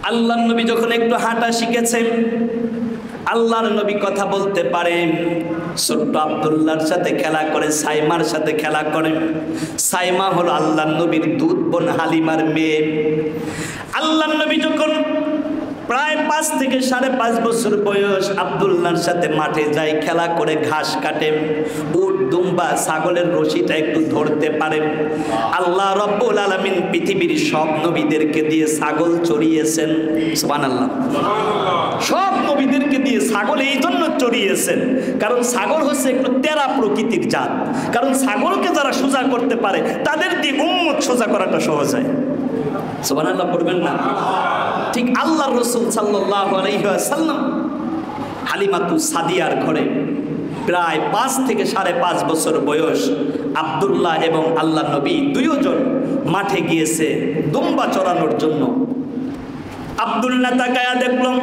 আল্লাহর নবী যখন একটু হাঁটা শিখেছেন, আল্লাহর নবী কথা বলতে পারেন, ছোট্ট আব্দুল্লাহর সাথে খেলা করে, সাইমার সাথে খেলা করেন। সাইমা হলো আল্লাহর নবীর দুধ বোন হালিমার মেয়ে। আল্লাহর নবী যখন প্রায় 5 থেকে 5.5 বছর বয়স, আব্দুল্লাহর সাথে মাঠে যায়, খেলা করে ঘাস কাটে, উট দুম্বা ছাগলের রশিটা একটু ধরতে পারেন। আল্লাহ রব্বুল আলামিন পৃথিবীর সব নবীদেরকে দিয়ে ছাগল চড়িয়েছেন। সুবহানাল্লাহ। সব নবীদেরকে দিয়ে ছাগল এই জন্য চড়িয়েছেন, কারণ ছাগল হচ্ছে একটু তেরা প্রকৃতির জাত। কারণ ছাগলকে যারা সোজা করতে পারে, তাদের দিয়ে উম্মত সোজা করাটা সহজ হয়। সুবহানাল্লাহ পড়বেন না? ঠিক আল্লাহর রাসূল সাল্লাল্লাহু আলাইহি ওয়াসাল্লাম হালিমাতু সাদিয়ার ঘরে প্রায় 5 থেকে 5.5 বছর বয়স আব্দুল্লাহ এবং আল্লাহ নবী দুইজন মাঠে গিয়েছে দুম্বা চড়ানোর জন্য। আব্দুল্লাহ তাকায়া দেখলাম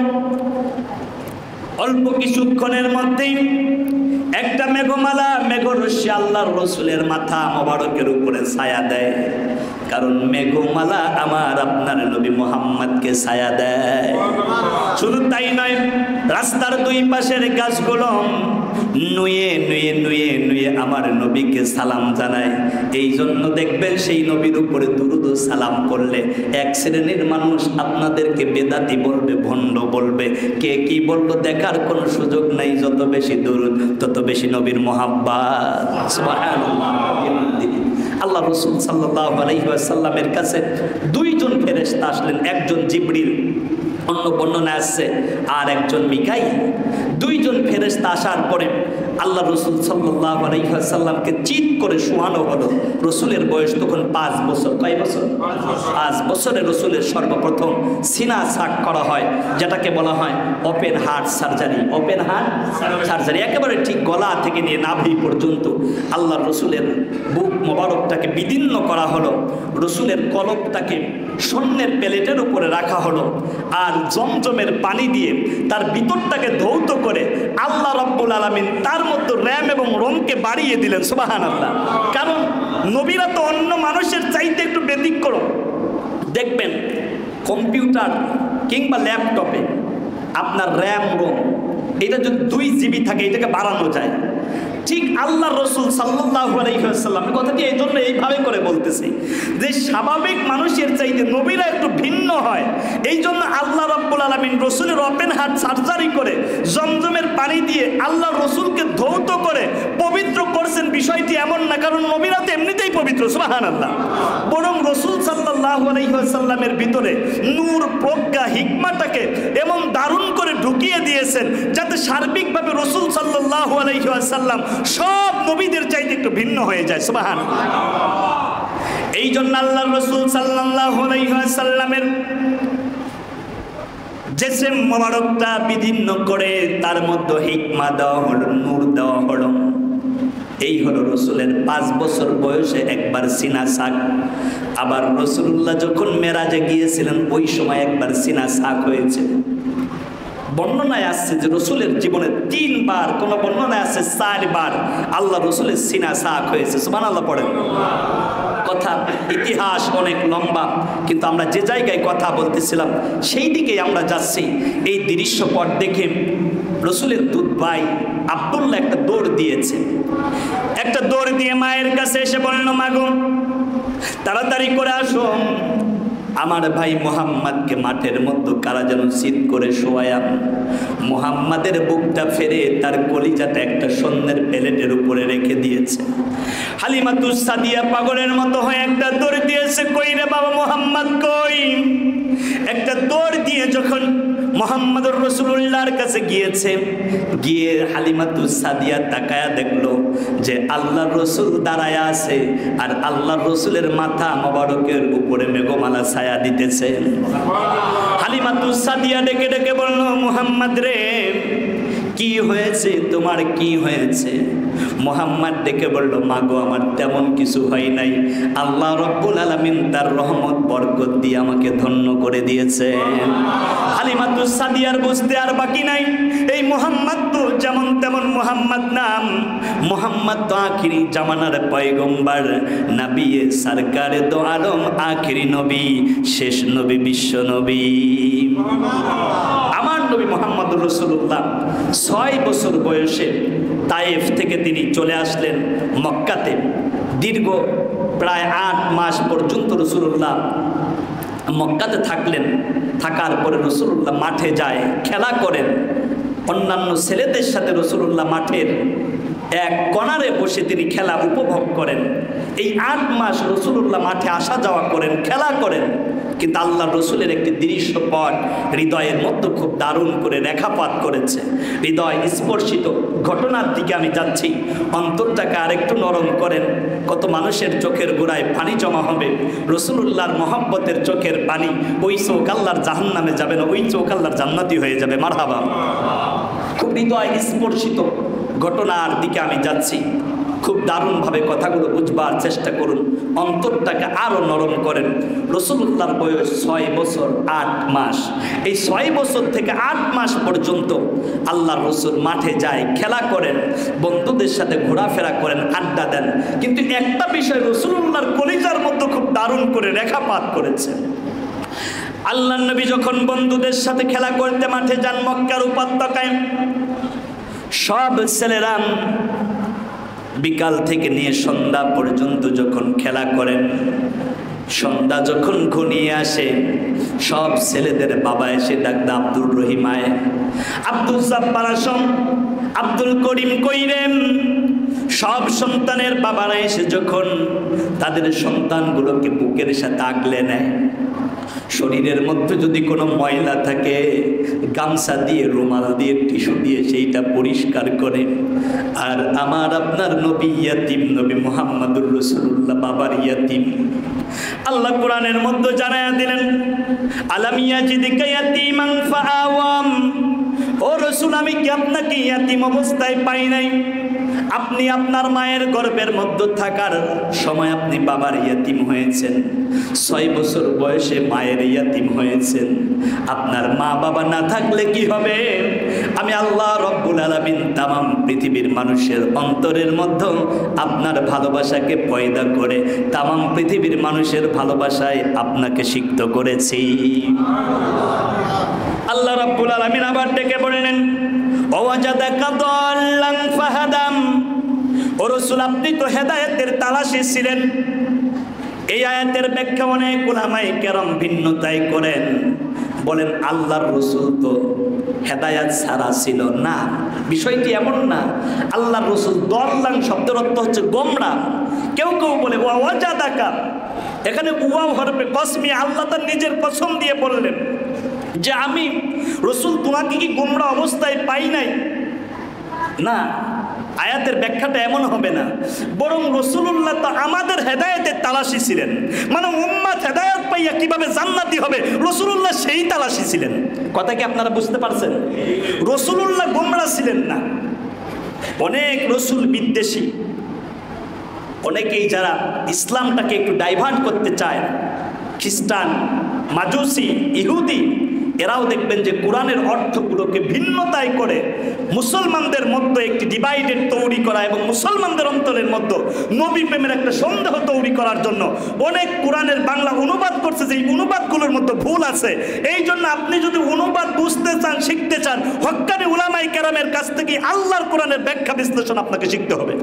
অল্প কিছুক্ষণের মধ্যেই একটা মেঘমালা, মেঘরশ্মি আল্লাহর রসুলের মাথা মোবারকের উপরে ছায়া দেয়। কারণ মেঘমালা আমার আপনার নবী মুহাম্মদকে ছায়া দেয়। শুধু তাই নয়, রাস্তার দুই পাশের গাছগুলো নুয়ে নুয়ে নুয়ে নুয়ে আমার নবীকে সালাম জানায়। এই জন্য দেখবেন সেই নবীর উপরে দুরূদ ও সালাম করলে এক শ্রেণীর মানুষ আপনাদেরকে বেদাতি বলবে, ভণ্ড বলবে, কে কি বললো দেখার কোনো সুযোগ নাই। যত বেশি দুরূদ তত বেশি নবীর মুহাব্বত। সুবহানাল্লাহ। আল্লাহ রাসূল সাল্লাল্লাহু আলাইহি ওয়াসাল্লামের কাছে দুইজন ফেরেশতা আসলেন, একজন জিবরিল, অন্য বর্ণনা আসছে, আর একজন মিকাইল। দুইজন ফেরেশতা আসার পরে আল্লাহ রাসূল সাল্লাল্লাহু আলাইহি ওয়াসাল্লামকে চিৎ করে শোয়ানো হলো। রাসূলের বয়স তখন 5 বছর। কয় বছর? 5 বছরে রাসূলের সর্বপ্রথম সিনা সাক করা হয়, যেটাকে বলা হয় open heart surgery. Open heart surgery, একেবারে ঠিক গলা থেকে নিয়ে নাভি পর্যন্ত আল্লাহ রাসূলের বুক মোবারকটাকে বিদীর্ণ করা হলো। রাসূলের কলবটাকে স্বর্ণের প্লেটের উপরে রাখা হলো, আর জমজমের পানি দিয়ে তার ভিতরটাকে ধৌত করে আল্লাহ রাব্বুল আলামিন তার মধ্যে র্যাম এবং রোমকে বাড়িয়ে দিলেন। সুবহানাল্লাহ। কারণ নবীরা তো অন্য মানুষের চাইতে একটু ব্যতিক্রম। দেখবেন কম্পিউটার কিংবা ল্যাপটপে আপনার র্যাম রোম এটা যদি 2 GB থাকে, এটাকে বাড়ানো যায়। ঠিক আল্লাহ রাসূল সাল্লাল্লাহু আলাইহি ওয়াসাল্লামের কথাটি এই জন্য এইভাবে করে বলতেছি যে স্বাভাবিক মানুষের চাইতে নবীরা একটু ভিন্ন হয়। এই জন্য আল্লাহ রাব্বুল আলামিন রাসূলের ওপেন হার্ট সার্জারি করে জমজমের পানি দিয়ে আল্লাহ রাসূলকে ধৌত করে পবিত্র করছেন। বিষয়টি এমন না, কারণ নবীরা তো এমনিতেই পবিত্র। সুবহানাল্লাহ। বরং রাসূল সাল্লাল্লাহু আলাইহি ওয়াসাল্লামের ভিতরে নূর, প্রজ্ঞা, হিকমাটাকে এমন দারুণ করে ঢুকিয়ে দিয়েছেন যাতে সার্বিকভাবে রাসূল সাল্লাল্লাহু আলাইহি ওয়াসাল্লাম সব নবীদের চাইতে একটু ভিন্ন হয়ে যায়। সুবহানাল্লাহ। এই জন্য আল্লাহ রাসূল সাল্লাল্লাহু আলাইহি ওয়াসাল্লামের জিসম মোবারকটা বিদীর্ণ করে তার মধ্যে হিকমা দেওয়া হলো, নূর দেওয়া হলো। এই হলো রাসূলের 5 বছর বয়সে একবার সিনা সাক। আবার রাসূলুল্লাহ যখন মেরাজে গিয়েছিলেন ওই সময় একবার সিনা সাক হয়েছে। বর্ণনায় আসছে যে রাসূলের জীবনে 3 বার, কোন বর্ণনায় আছে 4 বার আল্লাহ রাসূলের সিনা সাক হয়েছে। সুবহানাল্লাহ পড়েন। কথা ইতিহাস অনেক লম্বা, কিন্তু আমরা যে জায়গায় কথা বলতেছিলাম সেই দিকেই আমরা যাচ্ছি। এই দৃশ্যপট দেখে রাসূলের দুধ ভাই আব্দুল্লাহ একটা দৌড় দিয়েছে। একটা দৌড় দিয়ে মায়ের কাছে এসে বলল, মা গো তাড়াতাড়ি করে আসো, আমার ভাই মুহাম্মদকে মাঠের মধ্যে কারা যেন শীত করে শোয়ায়া মুহাম্মাদের বুকটা ফেরে তার কলিজাটা একটা স্বর্ণের প্লেটের উপরে রেখে দিয়েছে। হালিমাতু সাদিয়া পাগলের মতো হয়ে একটা দৌড় দিয়েছে, কই রে বাবা মুহাম্মদ কই? একটা দৌড় দিয়ে যখন মুহাম্মদুর রাসূলুল্লাহর কাছে গিয়েছে, গিয়ে হালিমাতু সাদিয়া তাকায়া দেখলো যে আল্লাহর রাসূল দাঁড়ায় আছে, আর আল্লাহর রাসূলের মাথা মোবারকের উপরে মেঘমালা ছায়া দিতেছে। হালিমাতু সাদিয়া ডেকে ডেকে বলল, মুহাম্মদ রে কি হয়েছে, তোমার কি হয়েছে? মুহাম্মদ ডেকে বলল, মা গো, আমার তেমন কিছু হয় নাই, আল্লাহ রাব্বুল আলামিন তার রহমত বরকত দিয়ে আমাকে ধন্য করে দিয়েছে। হালিমাতুস সাদিয়ার বুঝতে আর বাকি নাই, এই মুহাম্মদ তো যেমন তেমন মুহাম্মদ নাম, মুহাম্মদ তো আখিরি জামানার পয়গম্বর, নবী সরকারে দো আলম, আখিরি নবী, শেষ নবী, বিশ্ব নবী। আমার নবী মুহাম্মদুর রাসূলুল্লাহ 6 বছর বয়সে তায়েফ থেকে তিনি চলে আসলেন মক্কাতে। দীর্ঘ প্রায় 8 মাস পর্যন্ত রাসূলুল্লাহ মক্কাতে থাকলেন। থাকার পরে রাসূলুল্লাহ মাঠে যায়, খেলা করেন। অন্যান্য ছেলেদের সাথে রাসূলুল্লাহ মাঠের এক কণারে বসে তিনি খেলা উপভোগ করেন। এই 8 মাস রাসূলুল্লাহ মাঠে আসা যাওয়া করেন, খেলা করেন। কিন্তু আল্লাহ রসুলের একটি দৃশ্যপট হৃদয়ের মধ্যে খুব দারুণ করে রেখাপাত করেছে। হৃদয় স্পর্শিত ঘটনার দিকে আমি যাচ্ছি, অন্তরটাকে আরেকটু নরম করেন। কত মানুষের চোখের গোড়ায় পানি জমা হবে, রসুলুল্লাহর মহব্বতের চোখের পানি, ওই চোখ আল্লাহর জাহান্নামে যাবে না, ওই চোখ আল্লাহর জান্নাতি হয়ে যাবে। মারহাবা। খুব হৃদয় স্পর্শিত ঘটনার দিকে আমি যাচ্ছি, খুব দারুণভাবে কথাগুলো বুঝবার চেষ্টা করুন, অন্তরটাকে আরো নরম করেন। রাসূলুল্লাহর বয়স 6 বছর 8 মাস। এই 6 বছর থেকে 8 মাস পর্যন্ত আল্লাহর রাসূল মাঠে যায়, খেলা করেন, বন্ধুদের সাথে ঘোরাফেরা করেন, আড্ডা দেন। কিন্তু একটা বিষয় রাসূলুল্লাহর কলিজার মধ্যে খুব দারুণ করে রেখাপাত করেছে। আল্লাহর নবী যখন বন্ধুদের সাথে খেলা করতে মাঠে যান মক্কার উপত্যকায়, সব ছেলেরা বিকাল থেকে নিয়ে সন্ধ্যা পর্যন্ত যখন খেলা করেন, সন্ধ্যা যখন ঘনিয়ে আসে, সব ছেলেদের বাবা এসে ডাকতে, আব্দুর রহিম আয়, আব্দুল জব্বার আসম, আব্দুল করিম কইরেন। সব সন্তানের বাবারা এসে যখন তাদের সন্তানগুলোকে বুকের সাথে আগলে নেয়, শরীরের মধ্যে যদি কোনো ময়লা থাকে গামছা দিয়ে, রুমাল দিয়ে, টিস্যু দিয়ে সেইটা পরিষ্কার করে। আর আমার আপনার নবী ইয়াতিম, নবী মুহাম্মদুর রাসূলুল্লাহ বাবার ইয়াতিম। আল্লাহ কোরআনের মধ্যে জানায়া দিলেন, আলাম ইয়াজিদিকা ইয়াতিমান ফাআওয়াম, ও রাসূল, আমি কি আপনাকে ইয়াতিম অবস্থায় পাই নাই? আপনি আপনার মায়ের গর্ভের মধ্যে থাকার সময় আপনি বাবার ইয়াতিম হয়েছেন, 6 বছর বয়সে মায়ের ইয়াতিম হয়েছেন। আপনার মা বাবা না থাকলে কি হবে? আমি আল্লাহ রব্বুল আলামিন তামাম পৃথিবীর মানুষের অন্তরের মধ্যে আপনার ভালোবাসাকে পয়দা করে তামাম পৃথিবীর মানুষের ভালোবাসায় আপনাকে সিক্ত করেছি। আল্লাহ রব্বুল আলামিন আবার ডেকে বললেন, ওয়াজাদাকা দাল্লান ফাহাদাম, ও রাসূল, আপনি তো হেদায়েতের তালাশে ছিলেন। এই আয়াতের ব্যাখ্যা অনেক উলামায়ে কেরাম ভিন্নতায় করেন, বলেন আল্লাহর রাসূল তো হেদায়েত ছাড়া ছিল না। বিষয়টি এমন না। আল্লাহর রাসূল দাল্লান শব্দের অর্থ হচ্ছে গোমরা। কেউ কেউ বলে ওয়াজাদাকা, এখানে ওয়াও হরফে কসমে আল্লাহ তার নিজের কসম দিয়ে বললেন যে আমি রাসূল তোমাকে কি গোমরা অবস্থায় পাই নাই? না, আয়াতের ব্যাখ্যাটা এমন হবে না, বরং রাসূলুল্লাহ তো আমাদের হেদায়েতের তালাশি ছিলেন। মানে উম্মত হেদায়েত পাইয়া কিভাবে জান্নাতি হবে, রাসূলুল্লাহ সেই তালাশি ছিলেন। কথা কি আপনারা বুঝতে পারছেন? রাসূলুল্লাহ গোমরা ছিলেন না। অনেক রাসূল বিদ্বেষী, অনেকেই যারা ইসলামটাকে একটু ডাইভার্ট করতে চায়, খ্রিস্টান, মাজুসি, ইহুদি, এরাও দেখবেন যে কোরআনের অর্থগুলোকে ভিন্নতায় করে মুসলমানদের মধ্যে একটি ডিভাইডেড তৈরি করা এবং মুসলমানদের অন্তরের মধ্যে নবী প্রেমের একটা সন্দেহ তৈরি করার জন্য অনেক কোরআনের বাংলা অনুবাদ করছে, যে অনুবাদগুলোর মধ্যে ভুল আছে। এই জন্য আপনি যদি অনুবাদ বুঝতে চান, শিখতে চান, হক্কানি উলামায়ে কেরামের কাছ থেকে আল্লাহর কোরআনের ব্যাখ্যা বিশ্লেষণ আপনাকে শিখতে হবে।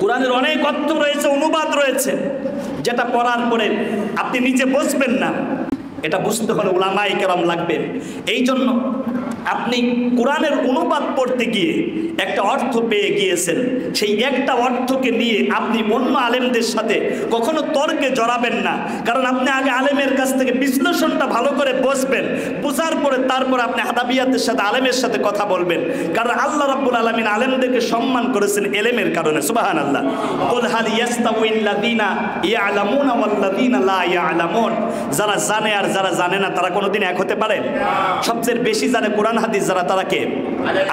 কোরআনের অনেক অর্থ রয়েছে, অনুবাদ রয়েছে, যেটা পড়ার পরে আপনি নিজে বুঝবেন না। এটা বুঝতে হলে উলামায়ে কেরাম লাগবে। এই জন্য আপনি কোরআনের অনুবাদ পড়তে গিয়ে একটা অর্থ পেয়ে গিয়েছেন, সেই একটা অর্থকে নিয়ে আপনি অন্য আলেমদের সাথে কখনো তর্কে জড়াবেন না। কারণ আপনি আগে আলেমের কাছ থেকে বিশ্লেষণটা ভালো করে বুঝবেন, বুঝার পরে তারপর আপনি আদাবিয়াতের সাথে, আলেমের সাথে কথা বলবেন। কারণ আল্লাহ রাব্বুল আলামিন আলেমদেরকে সম্মান করেছেন এলেমের কারণে। সুবহানাল্লাহ। কুল হাল ইয়াস্তাউইল্লাযীনা ইয়ালামুনা ওয়াল্লাযীনা লা ইয়ালামুন, যারা জানে আর যারা জানে না তারা কোনোদিন এক হতে পারে? সবচেয়ে বেশি জানে কোরআন হাদিস যারা, তারা কে?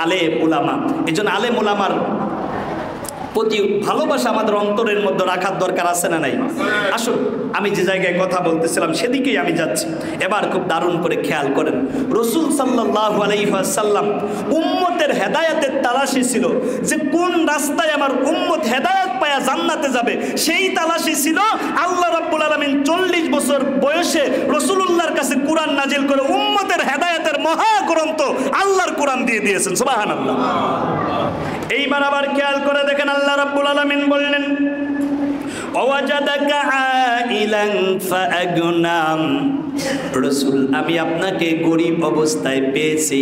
আলেম উলামা। এই জন্য আলেম উলামার প্রতি ভালোবাসা আমাদের অন্তরের মধ্যে রাখার দরকার আছে না নাই? আসুন, আমি যে জায়গায় কথা বলতেছিলাম সেদিকেই আমি যাচ্ছি। এবার খুব দারুণ করে খেয়াল করেন, রাসূল সাল্লাল্লাহু আলাইহি ওয়াসাল্লাম উম্মতের হেদায়েতের তালাশি ছিল, যে কোন রাস্তায় আমার উম্মত হেদায়েত পায়া জান্নাতে যাবে, সেই তালাশি ছিল। আল্লাহ রাব্বুল আলামিন 40 বছর বয়সে রাসূলুল্লাহর কাছে কোরআন নাজিল করে উম্মতের হেদায়েতের মহাগ্রন্থ আল্লাহর কোরআন দিয়ে দিয়েছেন। সুবহানাল্লাহ। এইবার আবার খেয়াল করে দেখেন, আল্লাহ রাব্বুল আলামিন বললেন, ওয়াজাদাকা আইলান ফাআগনাম। রাসূল, আমি আপনাকে গরিব অবস্থায় পেয়েছি,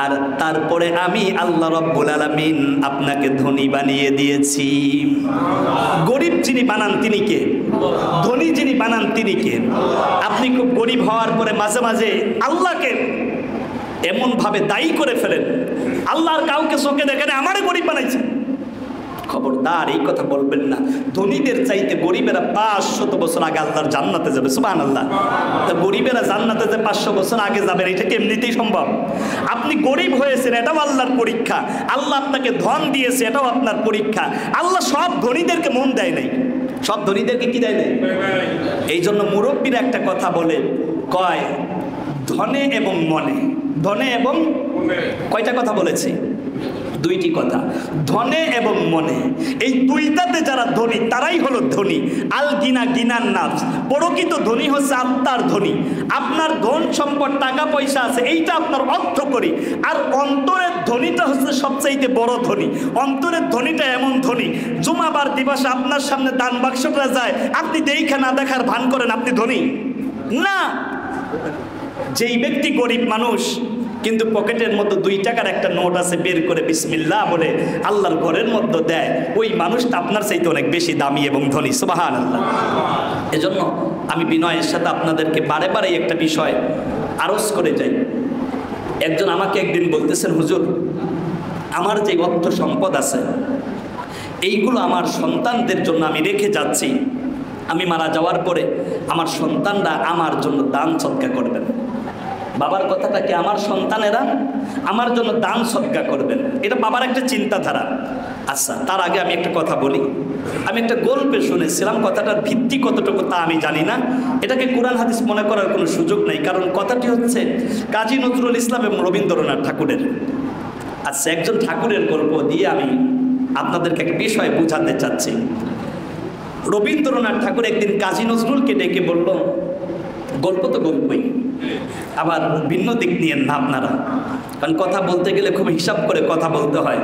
আর তারপরে আমি আল্লাহ রাব্বুল আলামিন আপনাকে ধনী বানিয়ে দিয়েছি। গরিব যিনি বানান তিনি কে? ধনী যিনি বানান তিনি কে? আপনি খুব গরিব হওয়ার পরে মাঝে মাঝে আল্লাহকে এমন ভাবে দায়ী করে ফেলেন, আল্লাহর কাউকে চোখে দেখেন আমারে গরিব বানাইছে। খবরদার, এই কথা বলবেন না। ধনীদের চাইতে গরিবেরা 500 বছর আগে আল্লাহর জান্নাতে যাবে। সুবহানাল্লাহ। তা গরিবেরা জান্নাতে যে 500 বছর আগে যাবেন, এটা কি এমনিতেই সম্ভব? আপনি গরিব হয়েছেন, এটাও আল্লাহর পরীক্ষা। আল্লাহ আপনাকে ধন দিয়েছে, এটাও আপনার পরীক্ষা। আল্লাহ সব ধনীদেরকে মন দেয় নাই, সব ধনীদেরকে কি দেয় নাই? এই জন্য মুরব্বীরা একটা কথা বলে, কয় ধনে এবং মনে, ধনে এবং কয়টা কথা বলেছি? দুইটি কথা, ধনে এবং মনে। এই দুইটাতে যারা ধনী তারাই হলো ধনী। আল গিনা গিনার নাফস, প্রকৃত ধনী হচ্ছে আত্মার ধনী। আপনার ধন সম্পদ টাকা পয়সা আছে, এইটা আপনার অর্থ করি। আর অন্তরের ধনীটা হচ্ছে সবচাইতে বড় ধনী। অন্তরের ধনীটা এমন ধনী, জুমাবার দিবসে আপনার সামনে দান বাক্সটা যায়, আপনি দেখা না দেখার ভান করেন আপনি ধনী না। যেই ব্যক্তি গরিব মানুষ কিন্তু পকেটের মধ্যে 2 টাকার একটা নোট আছে, বের করে বিসমিল্লাহ বলে আল্লাহর ঘরের মধ্যে দেয়, ওই মানুষটা আপনার চাইতে অনেক বেশি দামি এবং ধনী। সুবহানাল্লাহ। এজন্য আমি বিনয়ের সাথে আপনাদেরকে বারে বারে একটা বিষয় আরজ করে যাই। একজন আমাকে একদিন বলতেছেন, হুজুর, আমার যে অর্থ সম্পদ আছে এইগুলো আমার সন্তানদের জন্য আমি রেখে যাচ্ছি, আমি মারা যাওয়ার পরে আমার সন্তানরা আমার জন্য দান সদকা করবেন। বাবার কথাটা কি, আমার সন্তানেরা আমার জন্য দান সদকা করবেন, এটা বাবার একটা চিন্তাধারা। আচ্ছা, তার আগে আমি একটা কথা বলি। আমি একটা গল্পে শুনেছিলাম, কথাটার ভিত্তি কতটুকু তা আমি জানি না, এটাকে কোরআন হাদিস মনে করার কোনো সুযোগ নেই, কারণ কথাটি হচ্ছে কাজী নজরুল ইসলাম এবং রবীন্দ্রনাথ ঠাকুরের। আচ্ছা, একজন ঠাকুরের গল্প দিয়ে আমি আপনাদেরকে একটা বিষয় বোঝাতে চাচ্ছি। রবীন্দ্রনাথ ঠাকুর একদিন কাজী নজরুলকে ডেকে বলল, গল্প তো গল্পই, আবার ভিন্ন দিক নিয়ে না আপনারা, কারণ কথা বলতে গেলে খুব হিসাব করে কথা বলতে হয়।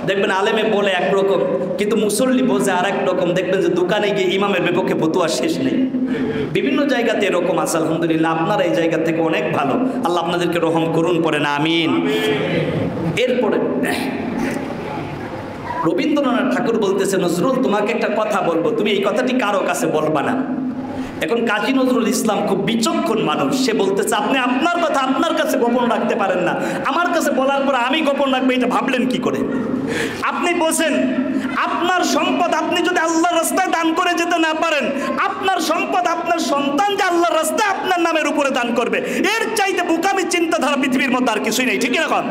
দেখবেন আলেমে বলে একরকম, কিন্তু মুসল্লি বোঝে আর এক রকম। দেখবেন যে দোকানে গিয়ে ইমামের বিপক্ষে ফতুয়া শেষ নেই। বিভিন্ন জায়গাতে এরকম আছে। আলহামদুলিল্লাহ, আপনারা এই জায়গা থেকে অনেক ভালো, আল্লাহ আপনাদেরকে রহম করুন, পরে না আমিন। এরপরে রবীন্দ্রনাথ ঠাকুর বলতেছে, নজরুল, তোমাকে একটা কথা বলবো, তুমি এই কথাটি কারো কাছে বলবা না। এখন কাজী নজরুল ইসলাম খুব বিচক্ষণ মানুষ, সে বলতেছে, আপনি আপনার কথা আপনার কাছে গোপন রাখতে পারেন না, আমার কাছে বলার পর আমি গোপন রাখবো, এটা ভাবলেন কি করে? আপনি বলছেন আপনার সম্পদ আপনি যদি আল্লাহর রাস্তায় দান করে যেতে না পারেন, আপনার সম্পদ আপনার সন্তান যে আল্লাহর রাস্তায় আপনার নামের উপরে দান করবে, এর চাইতে বোকামি চিন্তাধারা পৃথিবীর মধ্যে আর কিছুই নেই। ঠিক এরকম